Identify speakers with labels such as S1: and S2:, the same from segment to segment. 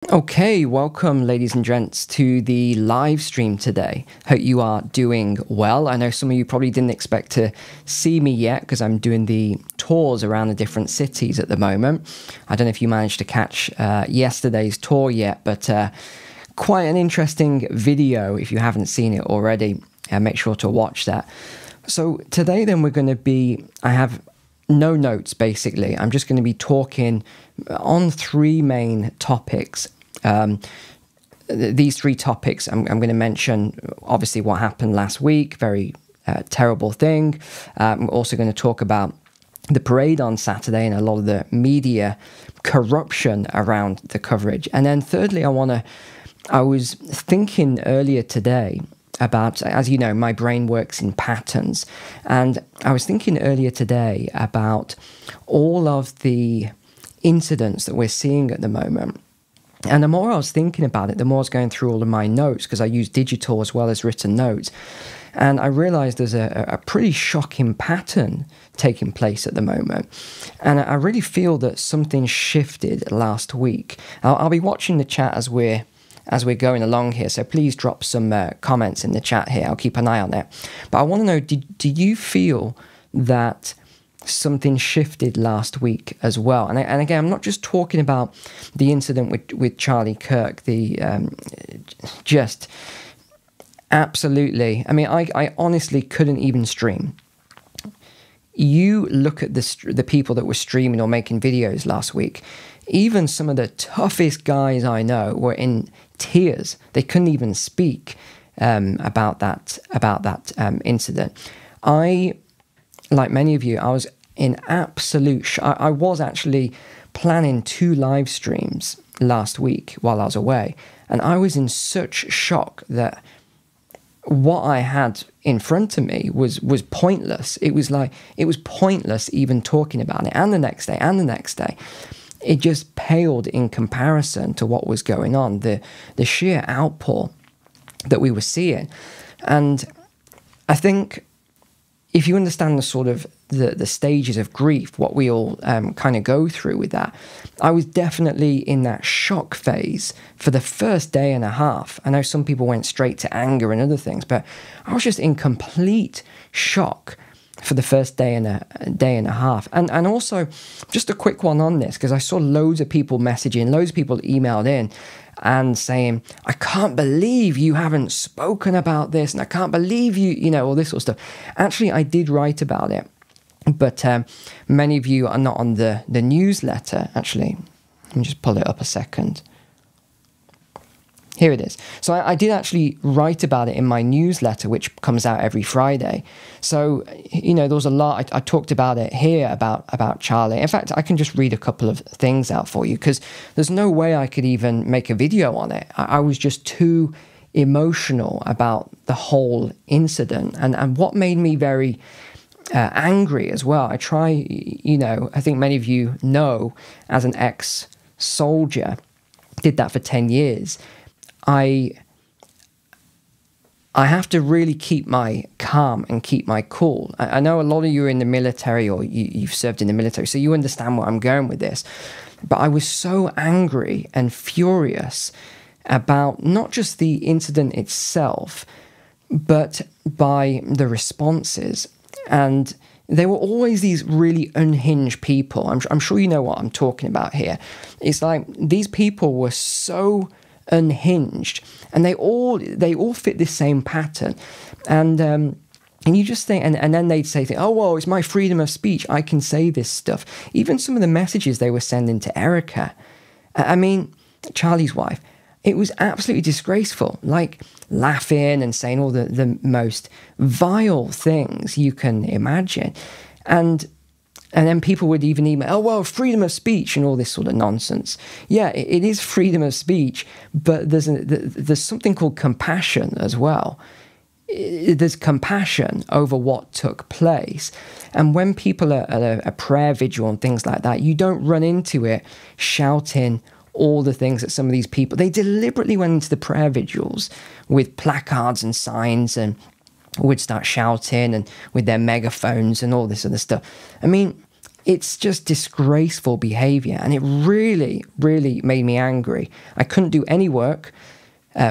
S1: Okay, welcome ladies and gents to the live stream today. Hope you are doing well. I know some of you probably didn't expect to see me yet because I'm doing the tours around the different cities at the moment. I don't know if you managed to catch yesterday's tour yet, but quite an interesting video if you haven't seen it already. Make sure to watch that. So today then I have no notes basically. I'm just going to be talking on three main topics. These three topics I'm going to mention obviously what happened last week, very terrible thing. I'm also going to talk about the parade on Saturday and a lot of the media corruption around the coverage. And then thirdly, I was thinking earlier today about, as you know, my brain works in patterns. And I was thinking earlier today about all of the incidents that we're seeing at the moment. And the more I was thinking about it, the more I was going through all of my notes, because I use digital as well as written notes. And I realized there's a pretty shocking pattern taking place at the moment. And I really feel that something shifted last week. I'll be watching the chat as we're going along here, so please drop some comments in the chat here. I'll keep an eye on it. But I want to know, do you feel that something shifted last week as well? And again, I'm not just talking about the incident with Charlie Kirk, just absolutely. I mean, I honestly couldn't even stream. You look at the people that were streaming or making videos last week. Even some of the toughest guys I know were in tears. They couldn't even speak about that incident. Like many of you, I was in absolute shock. I was actually planning 2 live streams last week while I was away, and I was in such shock that what I had in front of me was pointless. It was pointless even talking about it, and the next day, and the next day. It just paled in comparison to what was going on, the sheer outpour that we were seeing. And I think if you understand the sort of the stages of grief, what we all kind of go through with that, I was definitely in that shock phase for the first day and a half. I know some people went straight to anger and other things, but I was just in complete shock for the first day and a half. And also, just a quick one on this, because I saw loads of people messaging, loads of people emailed in and saying, I can't believe you haven't spoken about this, and I can't believe you know, all this sort of stuff. Actually, I did write about it, but many of you are not on the newsletter. Actually, let me just pull it up a second. Here it is. So I did actually write about it in my newsletter, which comes out every Friday. So, you know, there was a lot. I talked about it here, about Charlie. In fact, I can just read a couple of things out for you, because there's no way I could even make a video on it. I was just too emotional about the whole incident. And what made me very angry as well, I think many of you know, as an ex-soldier, did that for 10 years. I have to really keep my calm and keep my cool. I know a lot of you are in the military, or you've served in the military, so you understand where I'm going with this. But I was so angry and furious about not just the incident itself, but by the responses. And there were always these really unhinged people. I'm sure you know what I'm talking about here. It's like these people were so unhinged, and they all fit this same pattern, and you just think, and then they'd say, oh well, it's my freedom of speech, I can say this stuff. Even some of the messages they were sending to Erica, I mean, Charlie's wife, it was absolutely disgraceful, like laughing and saying all the most vile things you can imagine. And then people would even email, oh, well, freedom of speech and all this sort of nonsense. Yeah, it is freedom of speech, but there's something called compassion as well. There's compassion over what took place. And when people are at a prayer vigil and things like that, you don't run into it shouting all the things that some of these people, they deliberately went into the prayer vigils with placards and signs and would start shouting and with their megaphones and all this other stuff. I mean, it's just disgraceful behavior. And it really, really made me angry. I couldn't do any work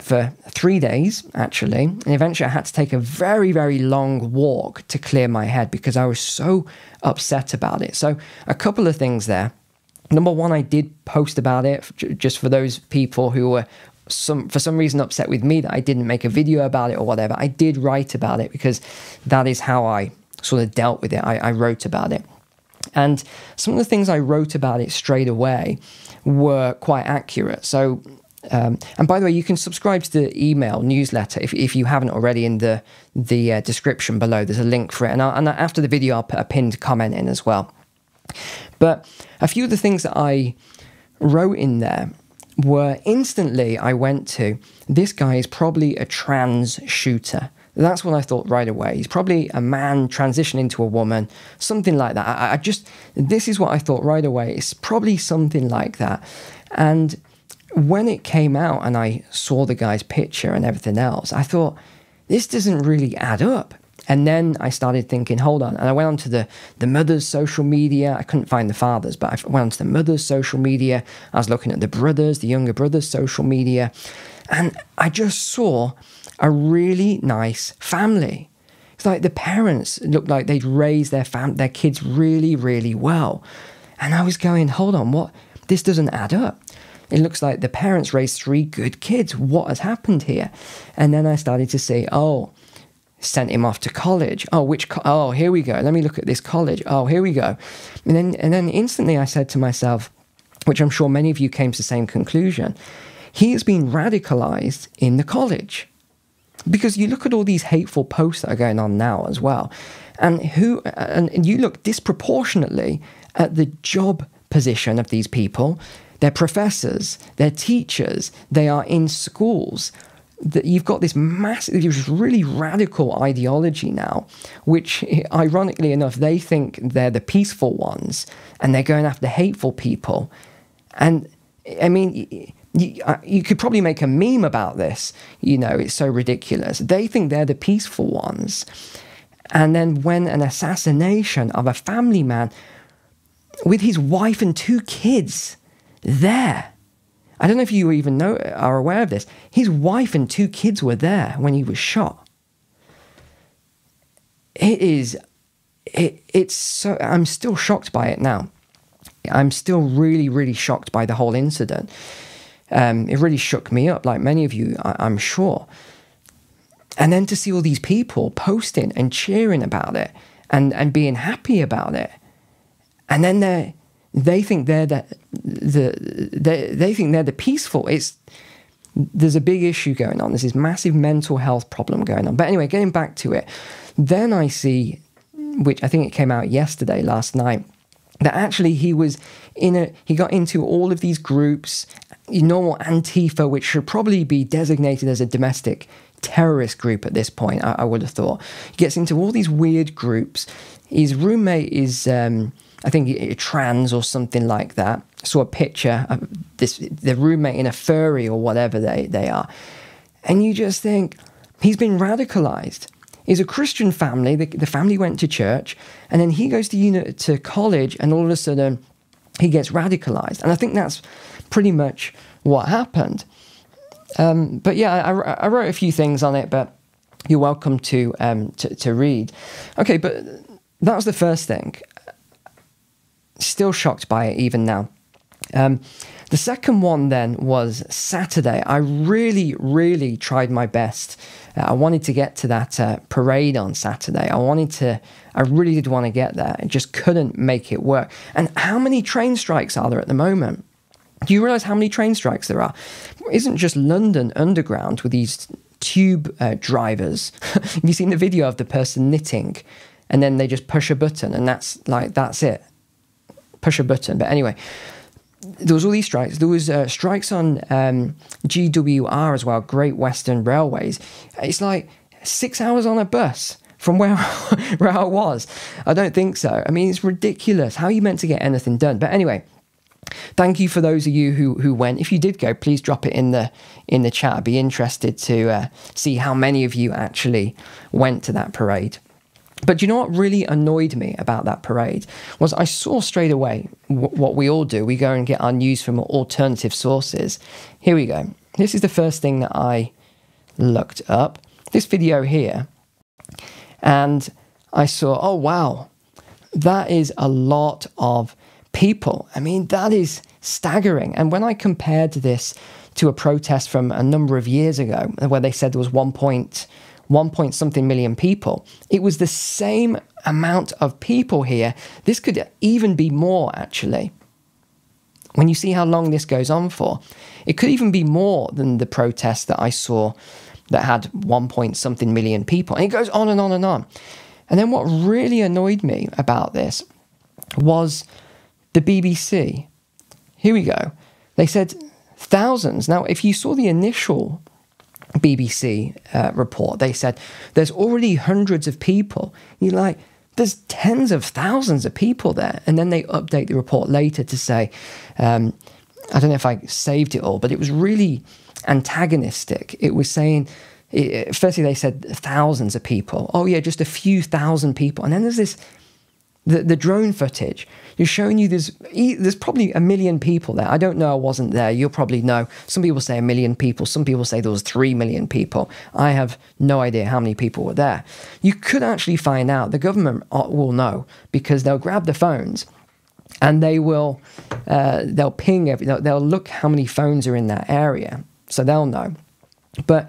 S1: for 3 days, actually. And eventually I had to take a very, very long walk to clear my head because I was so upset about it. So a couple of things there. Number one, I did post about it just for those people who were for some reason upset with me that I didn't make a video about it or whatever. I did write about it because that is how I sort of dealt with it. I wrote about it. And some of the things I wrote about it straight away were quite accurate. So, and by the way, you can subscribe to the email newsletter if you haven't already in the description below. There's a link for it. And after the video, I'll put a pinned comment in as well. But a few of the things that I wrote in there were instantly I went to, this guy is probably a trans shooter. That's what I thought right away. He's probably a man transitioning to a woman, something like that. This is what I thought right away. It's probably something like that. And when it came out and I saw the guy's picture and everything else, I thought, this doesn't really add up. And then I started thinking, hold on. And I went onto the mother's social media. I couldn't find the father's, but I went onto the mother's social media. I was looking at the brothers, the younger brother's social media. And I just saw a really nice family. It's like the parents looked like they'd raised their kids really, really well. And I was going, hold on, what? This doesn't add up. It looks like the parents raised 3 good kids. What has happened here? And then I started to say, oh, sent him off to college. Oh, here we go. Let me look at this college. Oh, here we go. And then instantly I said to myself, which I'm sure many of you came to the same conclusion, he has been radicalized in the college. Because you look at all these hateful posts that are going on now as well, and you look disproportionately at the job position of these people. They're professors, they're teachers, they are in schools. That you've got this massive, this really radical ideology now, which, ironically enough, they think they're the peaceful ones, and they're going after hateful people. And I mean, you could probably make a meme about this. You know, it's so ridiculous. They think they're the peaceful ones. And then when an assassination of a family man with his wife and 2 kids there, I don't know if you even are aware of this. His wife and 2 kids were there when he was shot. It's so, I'm still shocked by it now. I'm still really, really shocked by the whole incident. It really shook me up, like many of you, I'm sure. And then to see all these people posting and cheering about it and being happy about it. And then they think they're the peaceful. There's a big issue going on. There's this massive mental health problem going on. But anyway, getting back to it, then I see, which I think it came out last night, that actually he got into all of these groups, normal Antifa, which should probably be designated as a domestic terrorist group at this point, I would have thought. He gets into all these weird groups. His roommate is, I think, trans or something like that. I saw a picture of the roommate in a furry or whatever they are. And you just think, he's been radicalized. It's a Christian family. The family went to church, and then he goes to college, and all of a sudden he gets radicalized. And I think that's pretty much what happened. But yeah, I wrote a few things on it, but you're welcome to read. Okay, but that was the first thing. Still shocked by it even now. The second one then was Saturday. I really, really tried my best. I wanted to get to that parade on Saturday. I really did want to get there. I just couldn't make it work. And how many train strikes are there at the moment? Do you realise how many train strikes there are? It isn't just London Underground with these tube drivers. Have you seen the video of the person knitting? And then they just push a button, and that's it. Push a button. But anyway, there was all these strikes. There was strikes on GWR as well, Great Western Railways. It's like 6 hours on a bus from where I was. I don't think so. I mean, it's ridiculous. How are you meant to get anything done? But anyway, thank you for those of you who went. If you did go, please drop it in the chat. I'd be interested to see how many of you actually went to that parade. But you know what really annoyed me about that parade was I saw straight away what we all do. We go and get our news from alternative sources. Here we go. This is the first thing that I looked up. This video here. And I saw, oh, wow, that is a lot of people. I mean, that is staggering. And when I compared this to a protest from a number of years ago, where they said there was 1 point something million people, it was the same amount of people here. This could even be more, actually. When you see how long this goes on for, it could even be more than the protest that I saw that had 1 point something million people. And it goes on and on and on. And then what really annoyed me about this was the BBC. Here we go. They said thousands. Now, if you saw the initial BBC report, they said there's already hundreds of people. You're like, there's tens of thousands of people there. And then they update the report later to say, I don't know if I saved it all, but it was really antagonistic. It was saying, firstly they said thousands of people. Oh yeah, just a few thousand people. And then there's this, the drone footage. You're showing you there's probably 1 million people there. I don't know, I wasn't there. You'll probably know. Some people say 1 million people. Some people say there was 3 million people. I have no idea how many people were there. You could actually find out. The government will know, because they'll grab the phones and they will, they'll ping, they'll look how many phones are in that area. So they'll know. But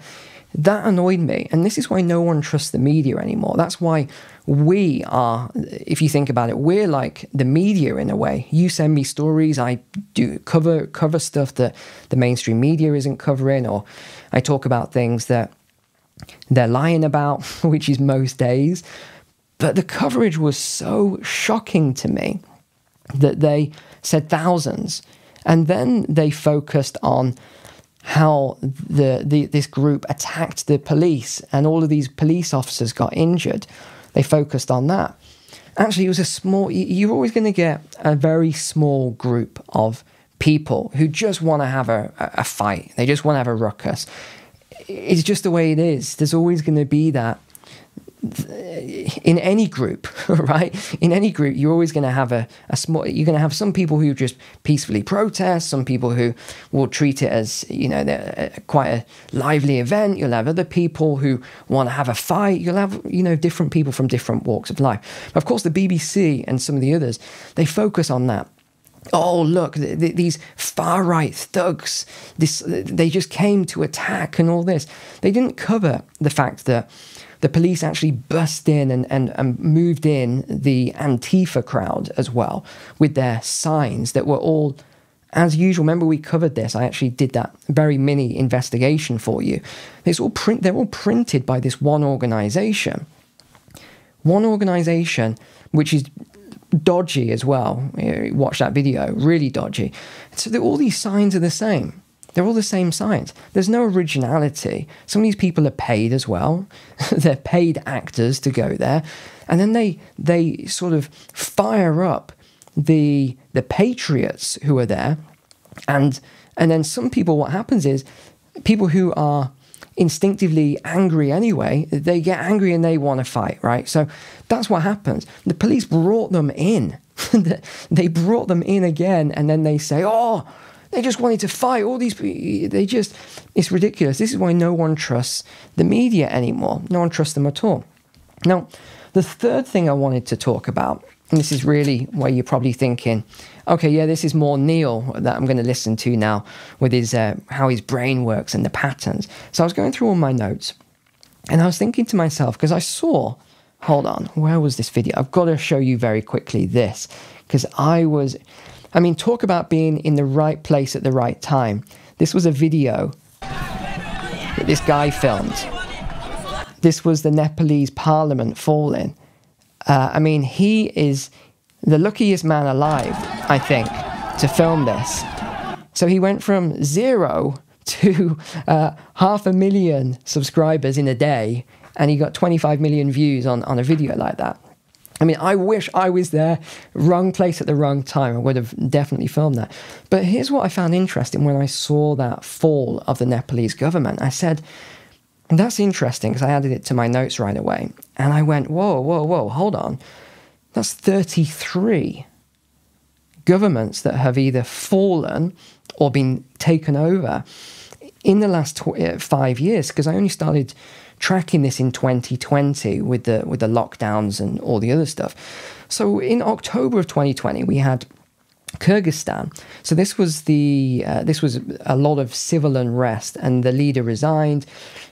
S1: that annoyed me. And this is why no one trusts the media anymore. That's why we are, if you think about it, we're like the media in a way. You send me stories, I do cover stuff that the mainstream media isn't covering, or I talk about things that they're lying about, which is most days. But the coverage was so shocking to me that they said thousands. And then they focused on how this group attacked the police and all of these police officers got injured. They focused on that. Actually, it was a small, you're always going to get a very small group of people who just want to have a fight. They just want to have a ruckus. It's just the way it is. There's always going to be that in any group, right? In any group, you're always going to have a small, you're going to have some people who just peacefully protest, some people who will treat it as, you know, quite a lively event. You'll have other people who want to have a fight. You'll have, you know, different people from different walks of life. Of course, the BBC and some of the others, they focus on that. Oh, look, these far-right thugs, they just came to attack and all this. They didn't cover the fact that the police actually burst in and moved in the Antifa crowd as well, with their signs that were all, as usual. Remember, we covered this. I actually did that very mini investigation for you. They're all printed by this one organization. One organization, which is dodgy as well. Watch that video, really dodgy. So all these signs are the same. They're all the same signs. There's no originality. Some of these people are paid as well. They're paid actors to go there. And then they sort of fire up the patriots who are there. And then some people, what happens is, people who are instinctively angry anyway, they get angry and they want to fight, right? So that's what happens. The police brought them in. They brought them in again, and then they say, oh, they just wanted to fight. All these, it's ridiculous. This is why no one trusts the media anymore. No one trusts them at all. Now, the third thing I wanted to talk about, and this is really where you're probably thinking, okay, yeah, this is more Neil that I'm going to listen to now with his how his brain works and the patterns. So I was going through all my notes, and I was thinking to myself, because I saw, hold on, where was this video? I've got to show you very quickly this, because I mean, talk about being in the right place at the right time. This was a video that this guy filmed. This was the Nepalese parliament falling. I mean, he is the luckiest man alive, I think, to film this. So he went from 0 to 500,000 subscribers in a day, and he got 25 million views on a video like that. I mean, I wish I was there, wrong place at the wrong time. I would have definitely filmed that. But here's what I found interesting when I saw that fall of the Nepalese government. I said, And that's interesting because I added it to my notes right away. And I went, whoa, hold on. That's 33 governments that have either fallen or been taken over in the last 5 years, because I only started tracking this in 2020 with the lockdowns and all the other stuff. So in October of 2020, we had Kyrgyzstan. So this was a lot of civil unrest, and the leader resigned.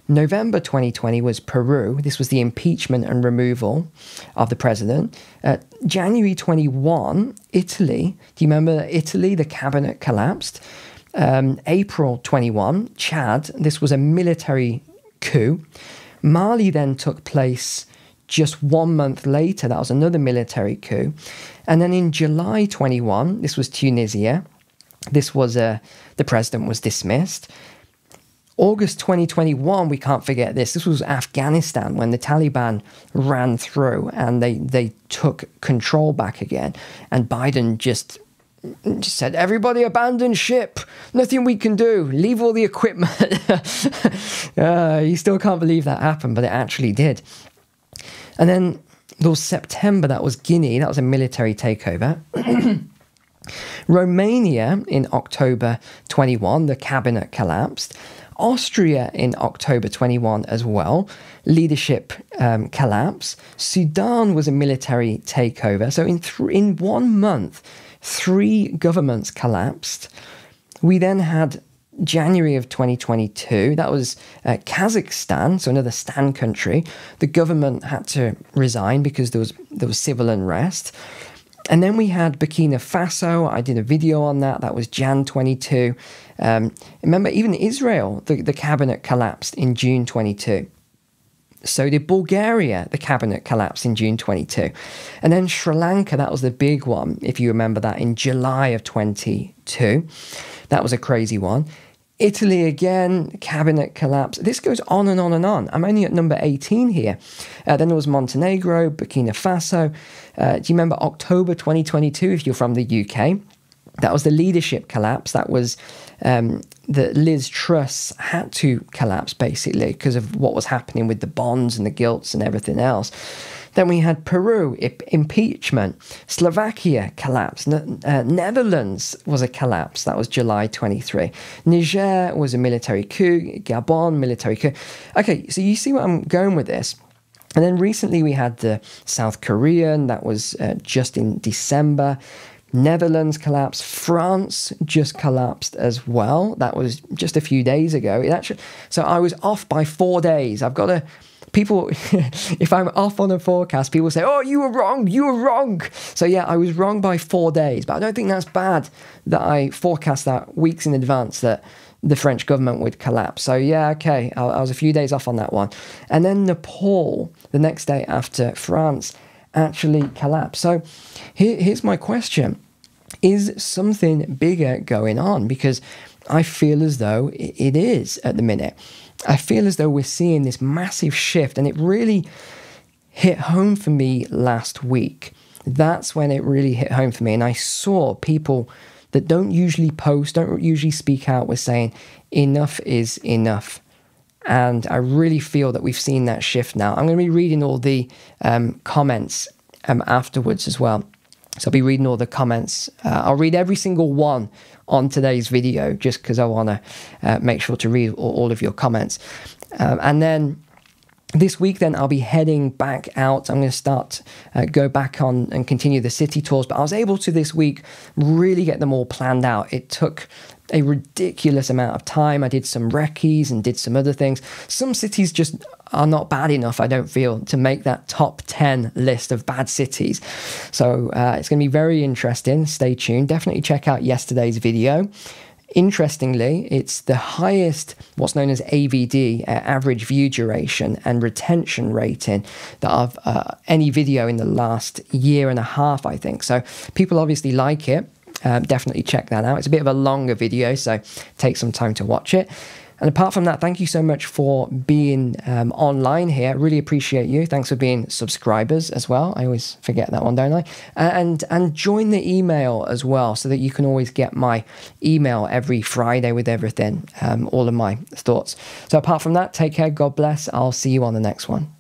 S1: November 2020 was Peru. This was the impeachment and removal of the president. January 21, Italy. Do you remember Italy? The cabinet collapsed. April 21, Chad. This was a military coup. Mali then took place just 1 month later. That was another military coup. And then in July 21, this was Tunisia. This was the president was dismissed. August 2021, we can't forget this. This was Afghanistan, when the Taliban ran through and they took control back again. And Biden just said, everybody abandon ship. Nothing we can do. Leave all the equipment. You still can't believe that happened, but it actually did. And then there was September, that was Guinea. That was a military takeover. Romania in October 21, the cabinet collapsed. Austria in October 21 as well, leadership collapse. Sudan was a military takeover. So in 1 month, 3 governments collapsed. We then had January of 2022, that was Kazakhstan, so another Stan country. The government had to resign because there was civil unrest. And then we had Burkina Faso. I did a video on that. That was Jan 22. Remember, even Israel, the cabinet collapsed in June 22. So did Bulgaria, the cabinet collapsed in June 22. And then Sri Lanka, that was the big one, if you remember that, in July of 22. That was a crazy one. Italy again, cabinet collapse. This goes on and on and on. I'm only at number 18 here. Then there was Montenegro, Burkina Faso. Do you remember October 2022, if you're from the UK? That was the leadership collapse. That was that Liz Truss had to collapse, basically, because of what was happening with the bonds and the gilts and everything else. Then we had Peru, impeachment. Slovakia collapsed. Netherlands was a collapse. That was July 23. Niger was a military coup. Gabon, military coup. Okay, so you see where I'm going with this. And then recently we had the South Korean. That was just in December. Netherlands collapsed. France just collapsed as well. That was just a few days ago. So I was off by 4 days. I've got to... People, if I'm off on a forecast, people say, oh, you were wrong. So yeah, I was wrong by 4 days, but I don't think that's bad that I forecast that weeks in advance that the French government would collapse. So yeah, okay, I was a few days off on that one. And then Nepal, the next day after France, actually collapsed. So here's my question. Is something bigger going on? Because I feel as though it is at the minute. I feel as though we're seeing this massive shift, and it really hit home for me last week. That's when it really hit home for me, and I saw people that don't usually post, don't usually speak out, were saying enough is enough. And I really feel that we've seen that shift now. I'm going to be reading all the comments afterwards as well. So I'll be reading all the comments. I'll read every single one on today's video just because I want to make sure to read all of your comments. And then this week, then I'll be heading back out. I'm going to start, go back on and continue the city tours. But I was able to this week really get them all planned out. It took a ridiculous amount of time. I did some recce's and did some other things. Some cities just are not bad enough, I don't feel, to make that top 10 list of bad cities. So it's going to be very interesting. Stay tuned. Definitely check out yesterday's video. Interestingly, it's the highest, what's known as AVD, average view duration and retention rating, that of any video in the last year and a half, I think. So people obviously like it. Definitely check that out. It's a bit of a longer video, so take some time to watch it. And apart from that, thank you so much for being online here. Really appreciate you. Thanks for being subscribers as well. I always forget that one, don't I? And join the email as well, so that you can always get my email every Friday with everything, all of my thoughts. So apart from that, take care. God bless. I'll see you on the next one.